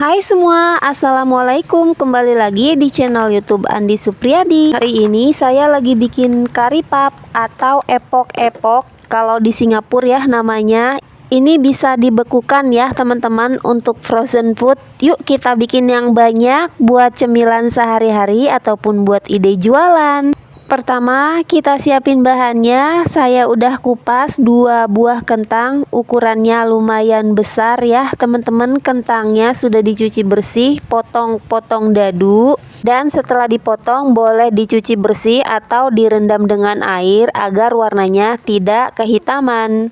Hai semua, assalamualaikum. Kembali lagi di channel YouTube Andi Supriyadi. Hari ini saya lagi bikin kari pap atau epok-epok. Kalau di Singapura ya namanya. Ini bisa dibekukan ya teman-teman untuk frozen food. Yuk kita bikin yang banyak buat cemilan sehari-hari ataupun buat ide jualan. Pertama kita siapin bahannya. Saya udah kupas 2 buah kentang, ukurannya lumayan besar ya teman-teman. Kentangnya sudah dicuci bersih, potong-potong dadu. Dan setelah dipotong boleh dicuci bersih atau direndam dengan air agar warnanya tidak kehitaman.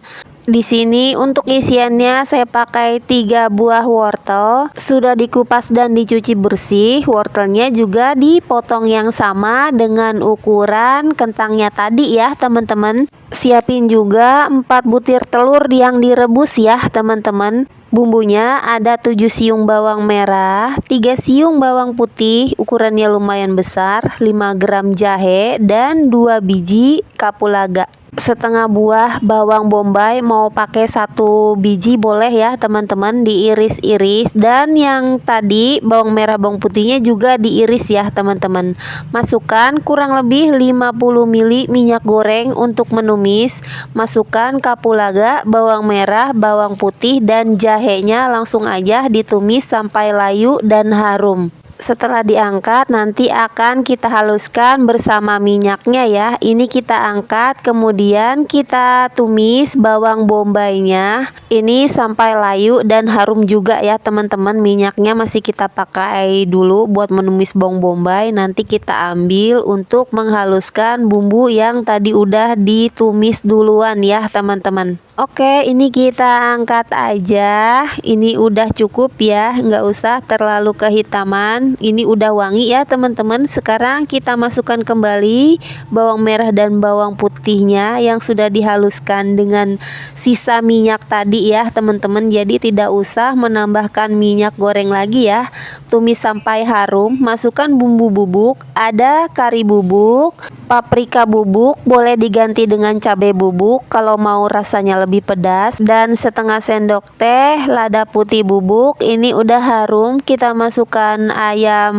Di sini untuk isiannya saya pakai 3 buah wortel, sudah dikupas dan dicuci bersih. Wortelnya juga dipotong yang sama dengan ukuran kentangnya tadi ya teman-teman. Siapin juga 4 butir telur yang direbus ya teman-teman. Bumbunya ada 7 siung bawang merah, 3 siung bawang putih ukurannya lumayan besar, 5 gram jahe, dan 2 biji kapulaga. Setengah buah bawang bombay, mau pakai 1 biji boleh ya teman-teman, diiris-iris. Dan yang tadi bawang merah bawang putihnya juga diiris ya teman-teman. Masukkan kurang lebih 50 ml minyak goreng untuk menumis. Masukkan kapulaga, bawang merah bawang putih dan jahenya, langsung aja ditumis sampai layu dan harum. Setelah diangkat nanti akan kita haluskan bersama minyaknya ya. Ini kita angkat, kemudian kita tumis bawang bombaynya ini sampai layu dan harum juga ya teman-teman. Minyaknya masih kita pakai dulu buat menumis bawang bombay. Nanti kita ambil untuk menghaluskan bumbu yang tadi udah ditumis duluan ya teman-teman. Oke, ini kita angkat aja. Ini udah cukup ya, nggak usah terlalu kehitaman. Ini udah wangi ya teman-teman. Sekarang kita masukkan kembali bawang merah dan bawang putihnya yang sudah dihaluskan dengan sisa minyak tadi ya teman-teman. Jadi tidak usah menambahkan minyak goreng lagi ya. Tumis sampai harum. Masukkan bumbu bubuk, ada kari bubuk, paprika bubuk, boleh diganti dengan cabai bubuk kalau mau rasanya lebih pedas, dan setengah sendok teh lada putih bubuk. Ini udah harum, kita masukkan ayam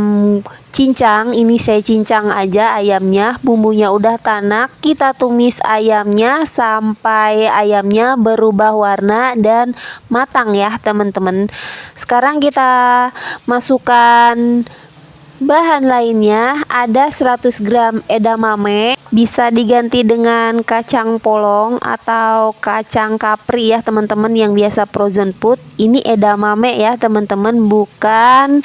cincang. Ini saya cincang aja ayamnya, bumbunya udah tanak. Kita tumis ayamnya sampai ayamnya berubah warna dan matang ya teman-teman. Sekarang kita masukkan bahan lainnya, ada 100 gram edamame, bisa diganti dengan kacang polong atau kacang kapri ya teman-teman yang biasa frozen food. Ini edamame ya teman-teman, bukan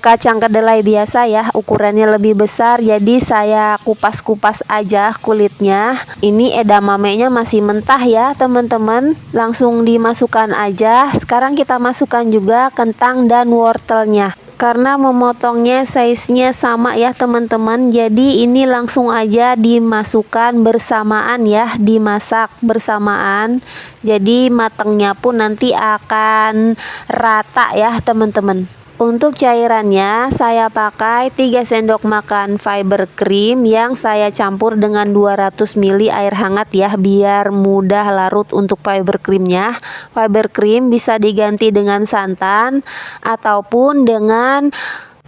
kacang kedelai biasa ya, ukurannya lebih besar. Jadi saya kupas-kupas aja kulitnya. Ini edamamenya masih mentah ya teman-teman, langsung dimasukkan aja. Sekarang kita masukkan juga kentang dan wortelnya. Karena memotongnya size-nya sama ya teman-teman, jadi ini langsung aja dimasukkan bersamaan ya, dimasak bersamaan. Jadi matangnya pun nanti akan rata ya teman-teman. Untuk cairannya saya pakai 3 sendok makan fiber cream yang saya campur dengan 200 ml air hangat ya, biar mudah larut untuk fiber creamnya. Fiber cream bisa diganti dengan santan ataupun dengan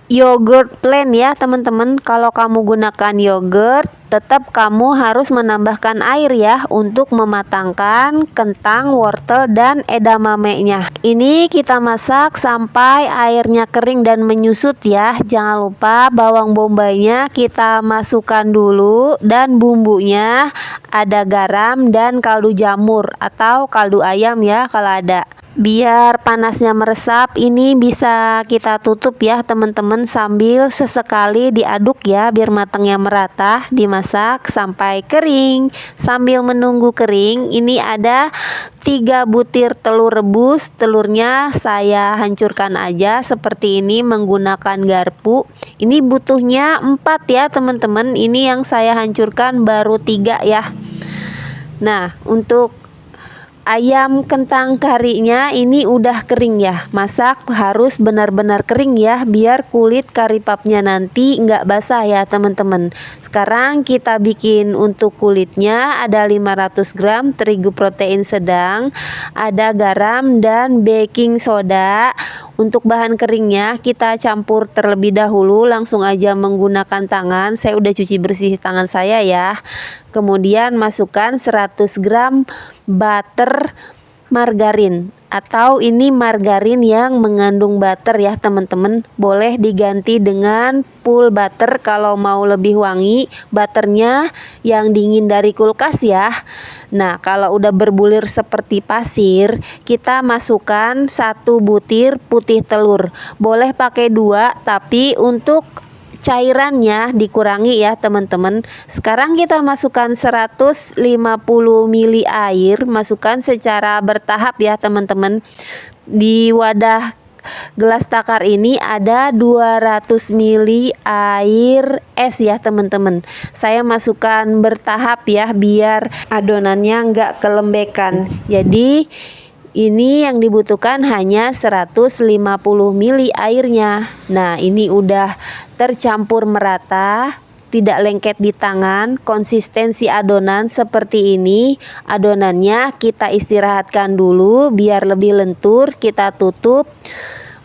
yogurt plain ya teman-teman. Kalau kamu gunakan yogurt, tetap kamu harus menambahkan air ya untuk mematangkan kentang, wortel, dan edamamenya. Ini kita masak sampai airnya kering dan menyusut ya. Jangan lupa bawang bombaynya kita masukkan dulu, dan bumbunya ada garam dan kaldu jamur atau kaldu ayam ya kalau ada. Biar panasnya meresap, ini bisa kita tutup ya teman-teman, sambil sesekali diaduk ya biar matangnya merata. Dimasak sampai kering. Sambil menunggu kering, ini ada 3 butir telur rebus. Telurnya saya hancurkan aja seperti ini menggunakan garpu. Ini butuhnya 4 ya teman-teman. Ini yang saya hancurkan baru 3 ya. Nah, untuk ayam kentang karinya ini udah kering ya. Masak harus benar-benar kering ya, biar kulit kari papnya nanti nggak basah ya teman-teman. Sekarang kita bikin untuk kulitnya. Ada 500 gram terigu protein sedang, ada garam dan baking soda, Untuk bahan keringnya kita campur terlebih dahulu, langsung aja menggunakan tangan. Saya udah cuci bersih tangan saya ya. Kemudian masukkan 100 gram butter margarin, atau ini margarin yang mengandung butter ya teman-teman. Boleh diganti dengan full butter kalau mau lebih wangi, butternya yang dingin dari kulkas ya. Nah, kalau udah berbulir seperti pasir, kita masukkan 1 butir putih telur. Boleh pakai 2, tapi untuk cairannya dikurangi ya teman-teman. Sekarang kita masukkan 150 ml air, masukkan secara bertahap ya teman-teman. Di wadah gelas takar ini ada 200 ml air es ya teman-teman. Saya masukkan bertahap ya biar adonannya nggak kelembekan. Jadi ini yang dibutuhkan hanya 150 ml airnya. Nah, ini udah tercampur merata, tidak lengket di tangan. Konsistensi adonan seperti ini. Adonannya kita istirahatkan dulu biar lebih lentur. Kita tutup.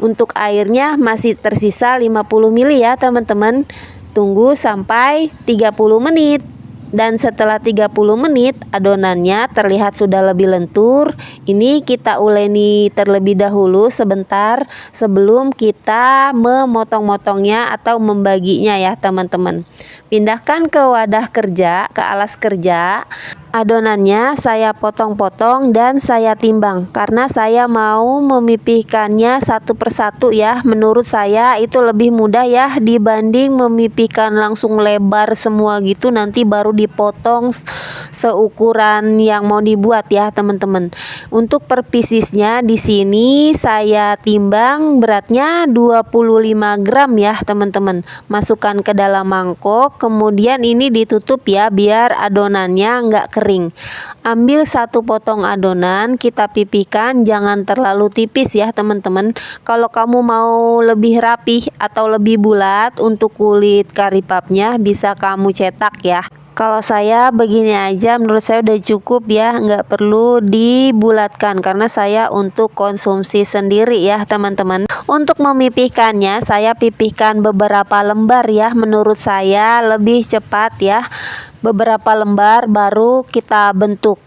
Untuk airnya masih tersisa 50 ml ya teman-teman. Tunggu sampai 30 menit. Dan setelah 30 menit adonannya terlihat sudah lebih lentur. Ini kita uleni terlebih dahulu sebentar sebelum kita memotong-motongnya atau membaginya ya teman-teman. Pindahkan ke wadah kerja, ke alas kerja. Adonannya saya potong-potong dan saya timbang karena saya mau memipihkannya satu persatu ya. Menurut saya itu lebih mudah ya dibanding memipihkan langsung lebar semua gitu, nanti baru dipotong seukuran yang mau dibuat ya teman-teman. Untuk per piecesnya di sini saya timbang beratnya 25 gram ya teman-teman. Masukkan ke dalam mangkok, kemudian ini ditutup ya biar adonannya nggak kering. Ambil 1 potong adonan, kita pipihkan, jangan terlalu tipis ya teman-teman. Kalau kamu mau lebih rapih atau lebih bulat untuk kulit kari papnya bisa kamu cetak ya. Kalau saya begini aja, menurut saya udah cukup ya, nggak perlu dibulatkan karena saya untuk konsumsi sendiri ya teman-teman. Untuk memipihkannya saya pipihkan beberapa lembar ya, menurut saya lebih cepat ya. Beberapa lembar baru kita bentuk.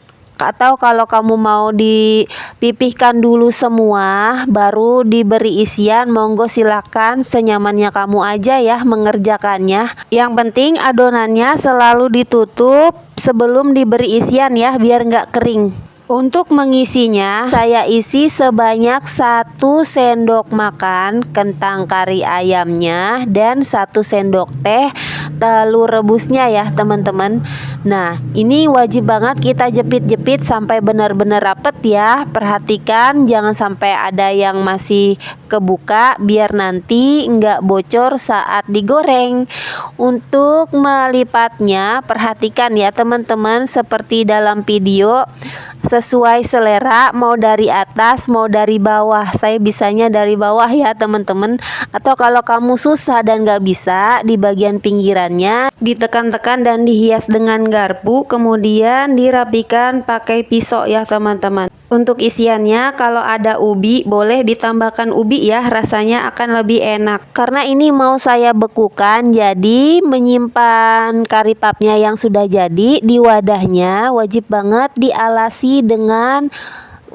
Atau kalau kamu mau dipipihkan dulu semua baru diberi isian, monggo silakan, senyamannya kamu aja ya mengerjakannya. Yang penting adonannya selalu ditutup sebelum diberi isian ya biar nggak kering. Untuk mengisinya saya isi sebanyak 1 sendok makan kentang kari ayamnya dan 1 sendok teh telur rebusnya ya teman-teman. Nah, ini wajib banget kita jepit-jepit sampai benar-benar rapet ya. Perhatikan jangan sampai ada yang masih kebuka biar nanti nggak bocor saat digoreng. Untuk melipatnya perhatikan ya teman-teman, seperti dalam video, sesuai selera, mau dari atas mau dari bawah. Saya bisanya dari bawah ya teman-teman. Atau kalau kamu susah dan gak bisa, di bagian pinggirannya ditekan-tekan dan dihias dengan garpu, kemudian dirapikan pakai pisau ya teman-teman. Untuk isiannya kalau ada ubi boleh ditambahkan ubi ya, rasanya akan lebih enak. Karena ini mau saya bekukan, jadi menyimpan kari papnya yang sudah jadi di wadahnya wajib banget dialasi dengan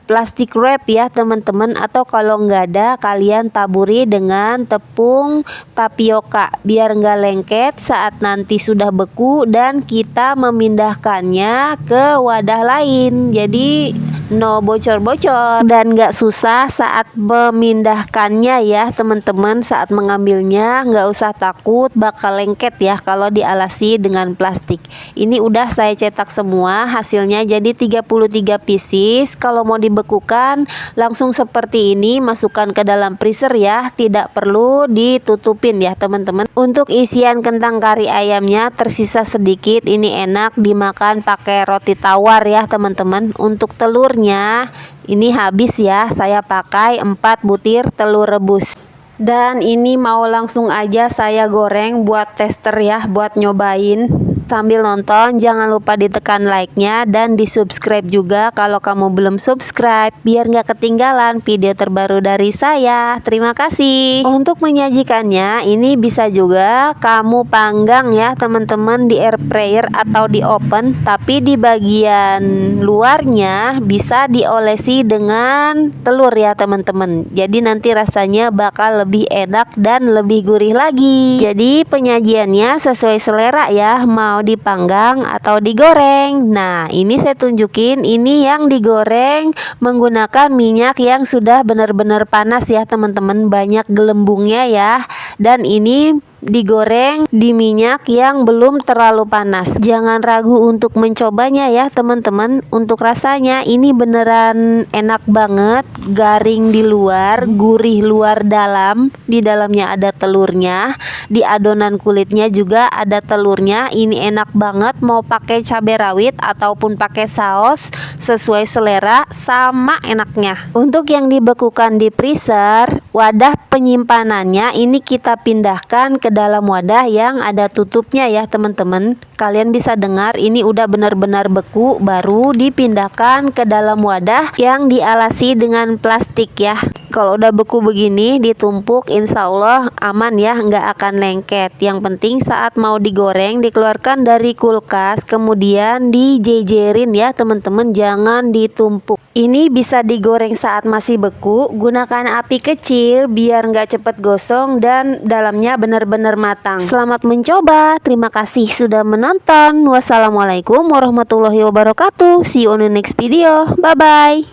plastik wrap ya teman-teman, atau kalau nggak ada kalian taburi dengan tepung tapioka biar nggak lengket saat nanti sudah beku dan kita memindahkannya ke wadah lain. Jadi no bocor-bocor dan nggak susah saat memindahkannya ya teman-teman. Saat mengambilnya nggak usah takut bakal lengket ya kalau dialasi dengan plastik. Ini udah saya cetak semua, hasilnya jadi 33 pieces. Kalau mau dibekukan langsung seperti ini, masukkan ke dalam freezer ya, tidak perlu ditutupin ya teman-teman. Untuk isian kentang kari ayamnya tersisa sedikit, ini enak dimakan pakai roti tawar ya teman-teman. Untuk telurnya ini habis ya, saya pakai 4 butir telur rebus. Dan ini mau langsung aja saya goreng buat tester ya, buat nyobain. Sambil nonton jangan lupa ditekan like-nya dan di subscribe juga kalau kamu belum subscribe, biar nggak ketinggalan video terbaru dari saya. Terima kasih. Untuk menyajikannya ini bisa juga kamu panggang ya teman-teman di air fryer atau di oven, tapi di bagian luarnya bisa diolesi dengan telur ya teman-teman. Jadi nanti rasanya bakal lebih enak dan lebih gurih lagi. Jadi penyajiannya sesuai selera ya, mau dipanggang atau digoreng. Nah ini saya tunjukin, ini yang digoreng menggunakan minyak yang sudah benar-benar panas ya teman-teman, banyak gelembungnya ya. Dan ini digoreng di minyak yang belum terlalu panas. Jangan ragu untuk mencobanya ya teman-teman. Untuk rasanya ini beneran enak banget, garing di luar, gurih luar dalam. Di dalamnya ada telurnya, di adonan kulitnya juga ada telurnya. Ini enak banget, mau pakai cabai rawit ataupun pakai saus sesuai selera, sama enaknya. Untuk yang dibekukan di freezer, wadah penyimpanannya ini kita pindahkan ke dalam wadah yang ada tutupnya ya teman-teman. Kalian bisa dengar ini udah benar-benar beku, baru dipindahkan ke dalam wadah yang dialasi dengan plastik ya. Kalau udah beku begini ditumpuk, insya Allah aman ya, nggak akan lengket. Yang penting saat mau digoreng dikeluarkan dari kulkas, kemudian dijejerin ya teman-teman, jangan ditumpuk. Ini bisa digoreng saat masih beku, gunakan api kecil biar nggak cepet gosong dan dalamnya benar-benar matang. Selamat mencoba, terima kasih sudah menonton. Wassalamualaikum warahmatullahi wabarakatuh. See you on the next video, bye bye.